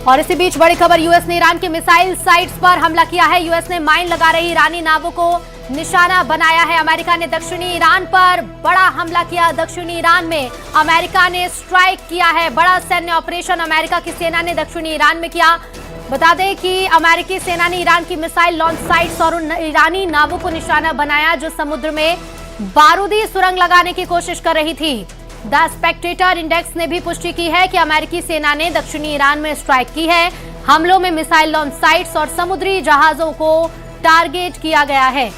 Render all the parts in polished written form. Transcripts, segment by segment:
और इसी बीच बड़ी खबर, यूएस ने ईरान के मिसाइल साइट्स पर हमला किया है। यूएस ने माइन लगा रही ईरानी नावों को निशाना बनाया है। अमेरिका ने दक्षिणी ईरान पर बड़ा हमला किया। दक्षिणी ईरान में अमेरिका ने स्ट्राइक किया है। बड़ा सैन्य ऑपरेशन अमेरिका की सेना ने दक्षिणी ईरान में किया। बता दें कि अमेरिकी सेना ने ईरान की मिसाइल लॉन्च साइट्स और उन ईरानी नावों को निशाना बनाया जो समुद्र में बारूदी सुरंग लगाने की कोशिश कर रही थी। द स्पेक्टेटर इंडेक्स ने भी पुष्टि की है कि अमेरिकी सेना ने दक्षिणी ईरान में स्ट्राइक की है। हमलों में मिसाइल लॉन्च साइट्स और समुद्री जहाजों को टारगेट किया गया है।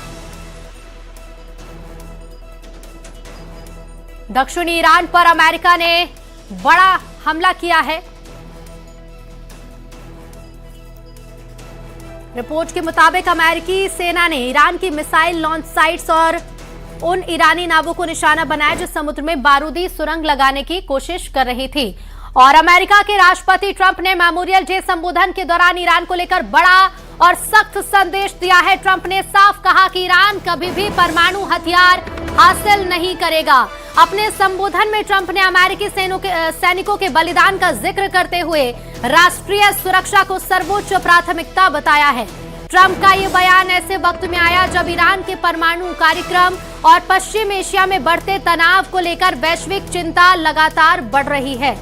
दक्षिणी ईरान पर अमेरिका ने बड़ा हमला किया है। रिपोर्ट के मुताबिक अमेरिकी सेना ने ईरान की मिसाइल लॉन्च साइट्स और उन ईरानी नावों को निशाना बनाया जो समुद्र में बारूदी सुरंग लगाने की कोशिश कर रही थी। और अमेरिका के राष्ट्रपति ट्रंप ने मेमोरियल डे संबोधन के दौरान ईरान को लेकर बड़ा और सख्त संदेश दिया है। ट्रंप ने साफ कहा कि ईरान कभी भी परमाणु हथियार हासिल नहीं करेगा। अपने संबोधन में ट्रंप ने अमेरिकी सैनिकों के बलिदान का जिक्र करते हुए राष्ट्रीय सुरक्षा को सर्वोच्च प्राथमिकता बताया है। ट्रंप का ये बयान ऐसे वक्त में आया जब ईरान के परमाणु कार्यक्रम और पश्चिम एशिया में बढ़ते तनाव को लेकर वैश्विक चिंता लगातार बढ़ रही है।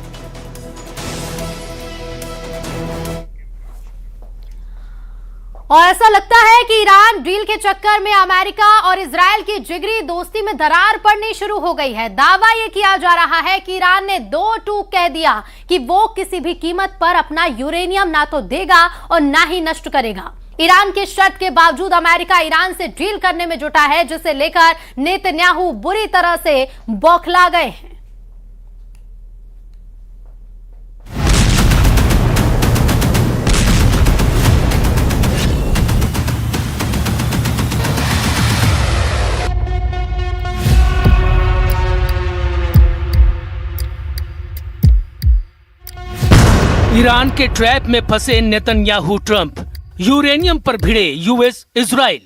और ऐसा लगता है कि ईरान डील के चक्कर में अमेरिका और इजरायल की जिगरी दोस्ती में दरार पड़नी शुरू हो गई है। दावा यह किया जा रहा है कि ईरान ने दो टूक कह दिया कि वो किसी भी कीमत पर अपना यूरेनियम ना तो देगा और ना ही नष्ट करेगा। ईरान की शर्त के बावजूद अमेरिका ईरान से डील करने में जुटा है, जिसे लेकर नेतन्याहू बुरी तरह से बौखला गए हैं। ईरान के ट्रैप में फंसे नेतन्याहू ट्रंप, यूरेनियम पर भिड़े यूएस इजराइल।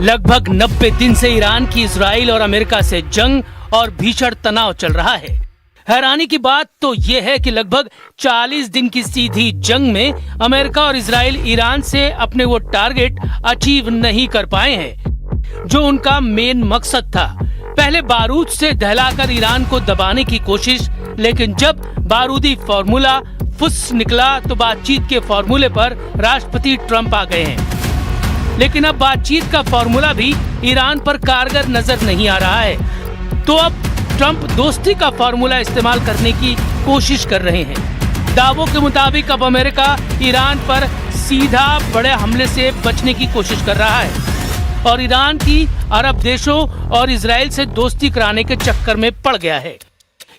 लगभग 90 दिन से ईरान की इजराइल और अमेरिका से जंग और भीषण तनाव चल रहा है। हैरानी की बात तो यह है कि लगभग 40 दिन की सीधी जंग में अमेरिका और इजराइल ईरान से अपने वो टारगेट अचीव नहीं कर पाए हैं जो उनका मेन मकसद था। पहले बारूद से दहलाकर ईरान को दबाने की कोशिश, लेकिन जब बारूदी फॉर्मूला फुस निकला तो बातचीत के फॉर्मूले पर राष्ट्रपति ट्रंप आ गए हैं। लेकिन अब बातचीत का फॉर्मूला भी ईरान पर कारगर नजर नहीं आ रहा है, तो अब ट्रंप दोस्ती का फॉर्मूला इस्तेमाल करने की कोशिश कर रहे हैं। दावों के मुताबिक अब अमेरिका ईरान पर सीधा बड़े हमले से बचने की कोशिश कर रहा है और ईरान की अरब देशों और इजराइल से दोस्ती कराने के चक्कर में पड़ गया है।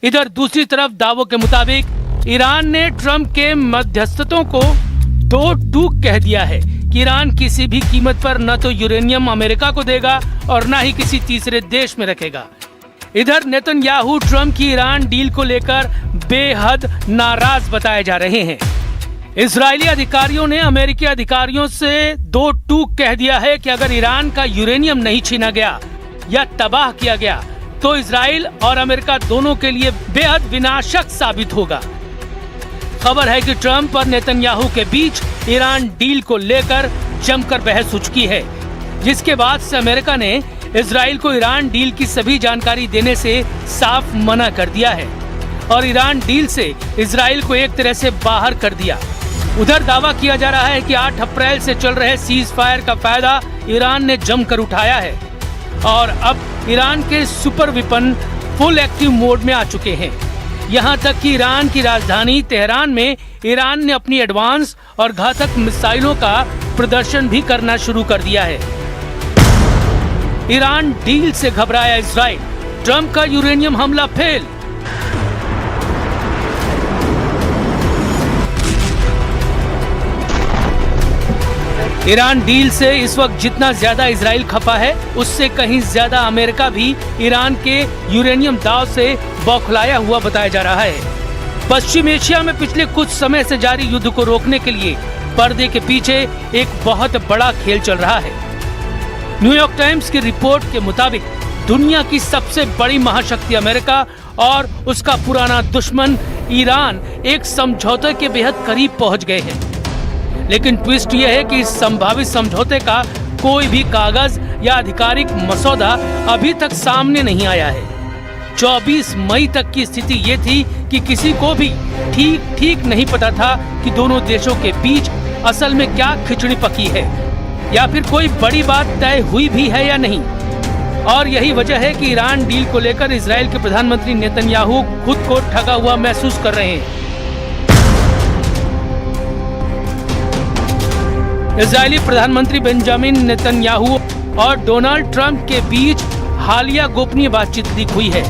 इधर दूसरी तरफ दावों के मुताबिक ईरान ने ट्रंप के मध्यस्थतों को दो टूक कह दिया है कि ईरान किसी भी कीमत पर न तो यूरेनियम अमेरिका को देगा और न ही किसी तीसरे देश में रखेगा। इधर नेतन्याहू ट्रंप की ईरान डील को लेकर बेहद नाराज बताए जा रहे हैं। इजरायली अधिकारियों ने अमेरिकी अधिकारियों से दो टूक कह दिया है कि अगर ईरान का यूरेनियम नहीं छीना गया या तबाह किया गया तो इजराइल और अमेरिका दोनों के लिए बेहद विनाशक साबित होगा। खबर है कि ट्रंप और नेतन्याहू के बीच ईरान डील को लेकर जमकर बहस हो चुकी है, जिसके बाद से अमेरिका ने इजराइल को ईरान डील की सभी जानकारी देने से साफ मना कर दिया है और ईरान डील से इजराइल को एक तरह से बाहर कर दिया। उधर दावा किया जा रहा है कि 8 अप्रैल से चल रहे सीज फायर का फायदा ईरान ने जमकर उठाया है और अब ईरान के super weapon full active mode में आ चुके हैं। यहाँ तक कि ईरान की राजधानी तेहरान में ईरान ने अपनी एडवांस और घातक मिसाइलों का प्रदर्शन भी करना शुरू कर दिया है। ईरान डील से घबराया इजराइल, ट्रंप का यूरेनियम हमला फेल। ईरान डील से इस वक्त जितना ज्यादा इजराइल खफा है, उससे कहीं ज्यादा अमेरिका भी ईरान के यूरेनियम दाव से बौखलाया हुआ बताया जा रहा है। पश्चिम एशिया में पिछले कुछ समय से जारी युद्ध को रोकने के लिए पर्दे के पीछे एक बहुत बड़ा खेल चल रहा है। न्यूयॉर्क टाइम्स की रिपोर्ट के मुताबिक दुनिया की सबसे बड़ी महाशक्ति अमेरिका और उसका पुराना दुश्मन ईरान एक समझौते के बेहद करीब पहुंच गए हैं। लेकिन ट्विस्ट यह है कि इस संभावित समझौते का कोई भी कागज या आधिकारिक मसौदा अभी तक सामने नहीं आया है। 24 मई तक की स्थिति ये थी कि किसी को भी ठीक नहीं पता था कि दोनों देशों के बीच असल में क्या खिचड़ी पकी है या फिर कोई बड़ी बात तय हुई भी है या नहीं। और यही वजह है कि ईरान डील को लेकर इजराइल के प्रधानमंत्री नेतन्याहू खुद को ठगा हुआ महसूस कर रहे हैं। इजरायली प्रधानमंत्री बेंजामिन नेतन्याहू और डोनाल्ड ट्रंप के बीच हालिया गोपनीय बातचीत लीक हुई है।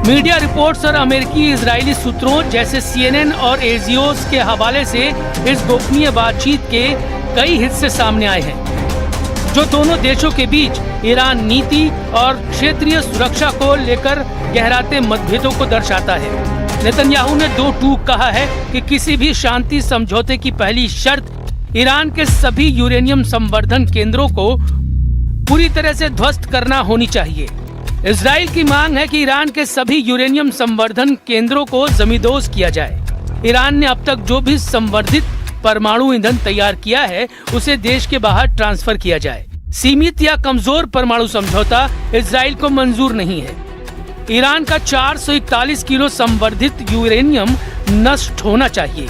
मीडिया रिपोर्ट्स और अमेरिकी इजरायली सूत्रों जैसे CNN और एजियोस के हवाले से इस गोपनीय बातचीत के कई हिस्से सामने आए हैं, जो दोनों देशों के बीच ईरान नीति और क्षेत्रीय सुरक्षा को लेकर गहराते मतभेदों को दर्शाता है। नेतन्याहू ने दो टूक कहा है कि किसी भी शांति समझौते की पहली शर्त ईरान के सभी यूरेनियम संवर्धन केंद्रों को पूरी तरह से ध्वस्त करना होनी चाहिए। इजराइल की मांग है कि ईरान के सभी यूरेनियम संवर्धन केंद्रों को जमींदोज किया जाए। ईरान ने अब तक जो भी संवर्धित परमाणु ईंधन तैयार किया है उसे देश के बाहर ट्रांसफर किया जाए। सीमित या कमजोर परमाणु समझौता इजराइल को मंजूर नहीं है। ईरान का 441 किलो संवर्धित यूरेनियम नष्ट होना चाहिए।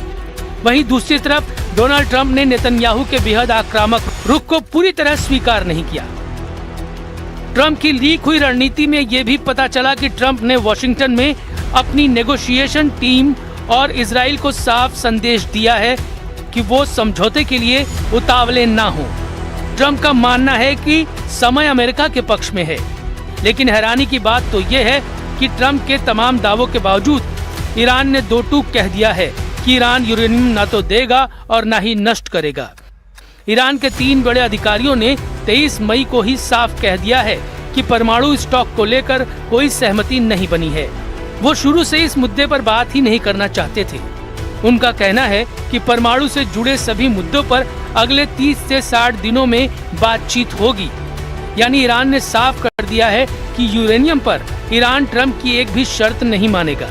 वहीं दूसरी तरफ डोनाल्ड ट्रंप ने नेतन्याहू के बेहद आक्रामक रुख को पूरी तरह स्वीकार नहीं किया। ट्रंप की लीक हुई रणनीति में ये भी पता चला कि ट्रंप ने वॉशिंगटन में अपनी नेगोशिएशन टीम और इजराइल को साफ संदेश दिया है कि वो समझौते के लिए उतावले ना हो। ट्रंप का मानना है कि समय अमेरिका के पक्ष में है, लेकिन हैरानी की बात तो ये है कि ट्रंप के तमाम दावों के बावजूद ईरान ने दो टूक कह दिया है कि ईरान यूरेनियम ना तो देगा और ना ही नष्ट करेगा। ईरान के 3 बड़े अधिकारियों ने 23 मई को ही साफ कह दिया है कि परमाणु स्टॉक को लेकर कोई सहमति नहीं बनी है। वो शुरू से इस मुद्दे पर बात ही नहीं करना चाहते थे। उनका कहना है कि परमाणु से जुड़े सभी मुद्दों पर अगले 30 से 60 दिनों में बातचीत होगी। यानी ईरान ने साफ कर दिया है कि यूरेनियम पर ईरान ट्रंप की एक भी शर्त नहीं मानेगा।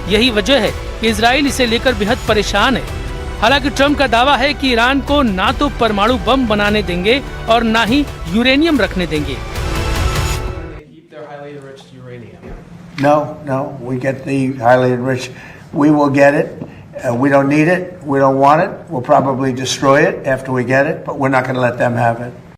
यही वजह है कि इजराइल इसे लेकर बेहद परेशान है। हालांकि ट्रंप का दावा है कि ईरान को ना तो परमाणु बम बनाने देंगे और ना ही यूरेनियम रखने देंगे। No, we get the highly enriched. We will get it. We don't need it. We don't want it. We'll probably destroy it after we get it, but we're not going to let them have it.